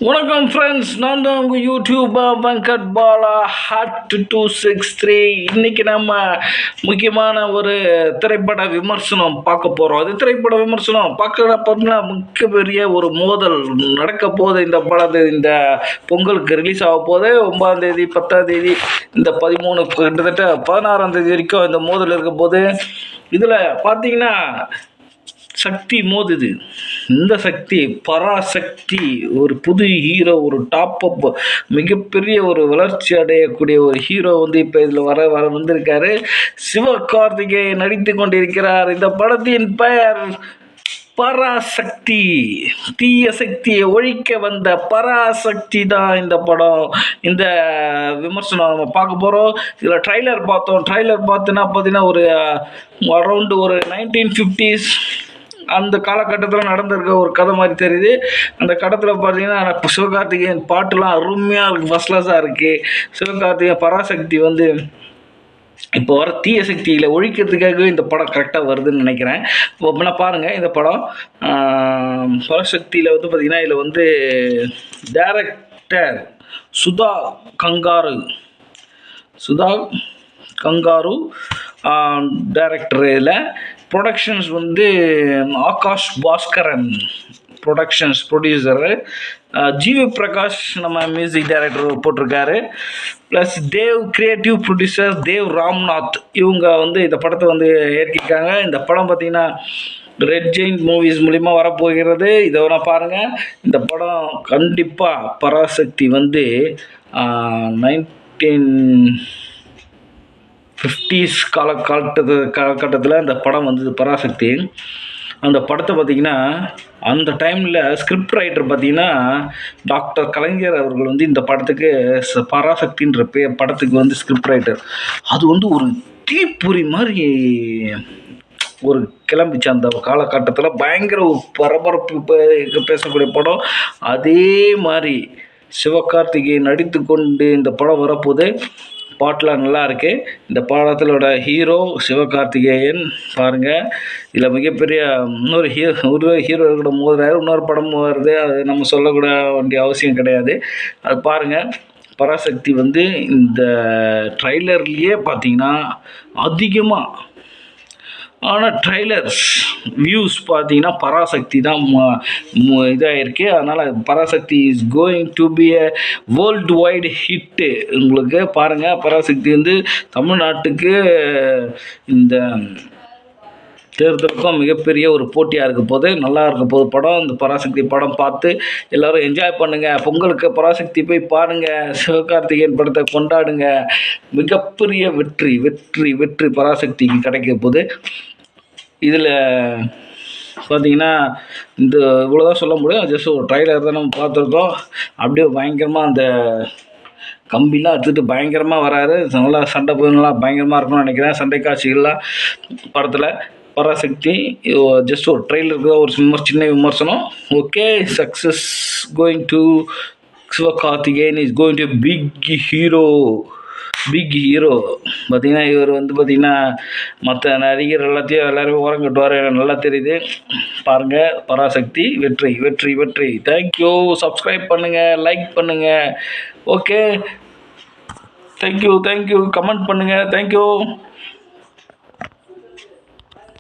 வணக்கம் ஃப்ரெண்ட்ஸ், நான் தான் உங்கள் யூடியூபர் வெங்கட் பாலா ஹாட் 263. இன்றைக்கி நம்ம முக்கியமான ஒரு திரைப்பட விமர்சனம் பார்க்க போகிறோம். அது திரைப்பட விமர்சனம் பார்த்தீங்கன்னா மிகப்பெரிய ஒரு மோதல் நடக்க போகுது. இந்த பொங்கலுக்கு ரிலீஸ் ஆக போகுது. 9ஆம் தேதி 10ஆம் தேதி இந்த 13 கிட்டத்தட்ட 16ஆம் தேதி வரைக்கும் இந்த மோதல் இருக்க போது. இதில் பார்த்தீங்கன்னா சக்தி மோதுது. இந்த சக்தி பராசக்தி, ஒரு புது ஹீரோ, ஒரு டாப் அப், மிகப்பெரிய ஒரு வளர்ச்சி அடையக்கூடிய ஒரு ஹீரோ இப்போ இதில் வந்திருக்காரு. சிவகார்த்திகேயன் நடித்து கொண்டிருக்கிறார். இந்த படத்தின் பெயர் பராசக்தி. தீய சக்தியை ஒழிக்க வந்த பராசக்தி தான் இந்த படம். இந்த விமர்சனம் நம்ம பார்க்க போகிறோம். இதில் ட்ரைலர் பார்த்தோம். ட்ரைலர் பார்த்தீங்கன்னா ஒரு அரௌண்டு ஒரு 1950s அந்த காலகட்டத்தில் நடந்திருக்க ஒரு கதை மாதிரி தெரியுது. அந்த கட்டத்தில் பார்த்தீங்கன்னா சிவகார்த்திகேயன் பாட்டுலாம் அருமையாக இருக்குது, ஃபர்ஸ்ட் கிளாஸாக இருக்குது. சிவகார்த்திகேயன் பராசக்தி இப்போ வர தீய சக்தியில் ஒழிக்கிறதுக்காகவே இந்த படம் கரெக்டாக வருதுன்னு நினைக்கிறேன். இப்போ நான் பாருங்கள், இந்த படம் பராசக்தியில் பார்த்திங்கன்னா இதில் டைரக்டர் சுதா கங்காரு டைரக்டரில் productions Akash Baskaran producer. GV Prakash நம்ம மியூசிக் டைரக்டர் போட்டிருக்காரு. Plus creative producer Dev Ramnath, இவங்க இந்த படத்தை ஏற்கிருக்காங்க. இந்த படம் பார்த்திங்கன்னா ரெட் ஜெயின்ட் மூவிஸ் மூலிமா வரப்போகிறது. இதை நான் பாருங்கள். இந்த படம் கண்டிப்பாக பராசக்தி 1950s காலகட்டத்தில் இந்த படம் பராசக்தி. அந்த படத்தை பார்த்திங்கன்னா அந்த டைமில் ஸ்கிரிப்ட் ரைட்டர் பார்த்திங்கன்னா டாக்டர் கலைஞர் அவர்கள் இந்த படத்துக்கு பராசக்தின்ற படத்துக்கு ஸ்கிரிப்ட் ரைட்டர். அது ஒரு தீப்பொறி மாதிரி ஒரு கிளம்பிச்சு. அந்த காலகட்டத்தில் பயங்கர பரபரப்பு பேசக்கூடிய படம். அதே மாதிரி சிவகார்த்திகேயன் நடித்து கொண்டு இந்த படம் வரப்போது. பாட்டெலாம் நல்லா இருக்குது. இந்த படத்திலோட ஹீரோ சிவகார்த்திகேயன் பாருங்கள். இதில் மிகப்பெரிய இன்னொரு ஹீரோ கூட மோதுறாரு. இன்னொரு படம் வருது, அது நம்ம சொல்லக்கூட வேண்டிய அவசியம் கிடையாது. அது பாருங்கள். பராசக்தி இந்த ட்ரைலர்லேயே பார்த்தீங்கன்னா அதிகமாக ட்ரைலர்ஸ் வியூஸ் பார்த்தீங்கன்னா பராசக்தி தான் இதாக இருக்குது. அதனால் Parasakthi is going to be a world wide hit. உங்களுக்கு பாருங்கள், பராசக்தி தமிழ்நாட்டுக்கு இந்த தேர்தலுக்கும் மிகப்பெரிய ஒரு போட்டியாக இருக்க போது. நல்லா இருக்க போது படம். இந்த பராசக்தி படம் பார்த்து எல்லோரும் என்ஜாய் பண்ணுங்கள். பொங்கலுக்கு பராசக்தி போய் பாருங்கள். சிவகார்த்திகேயன் படத்தை கொண்டாடுங்க. மிகப்பெரிய வெற்றி வெற்றி வெற்றி பராசக்திக்கு கிடைக்க போது. இதில் பார்த்திங்கன்னா இவ்வளோதான் சொல்ல முடியும். ஜஸ்ட் ஒரு ட்ரைலர் தான் நம்ம பார்த்துருக்கோம். அப்படியே பயங்கரமாக அந்த கம்பிலாம் எடுத்துகிட்டு பயங்கரமாக வராரு. நல்லா சண்டை நல்லா பயங்கரமாக இருக்கும்னு நினைக்கிறேன். சண்டை காட்சிகள்லாம் படத்தில் பராசக்தி ஜஸ்ட் ஒரு ட்ரெயிலருக்கு தான் ஒரு சின்ன விமர்சனம். Okay, success going to Sivakarthikeyan is going to big hero பார்த்திங்கன்னா இவர் பார்த்திங்கன்னா மற்ற நடிகர் எல்லாருமே ஓரம் கட்டுவார், நல்லா தெரியுது. பாருங்கள், பராசக்தி வெற்றி வெற்றி வெற்றி. தேங்க்யூ. சப்ஸ்கிரைப் பண்ணுங்கள், லைக் பண்ணுங்கள். Okay, thank you. கமெண்ட் பண்ணுங்கள். தேங்க்யூ.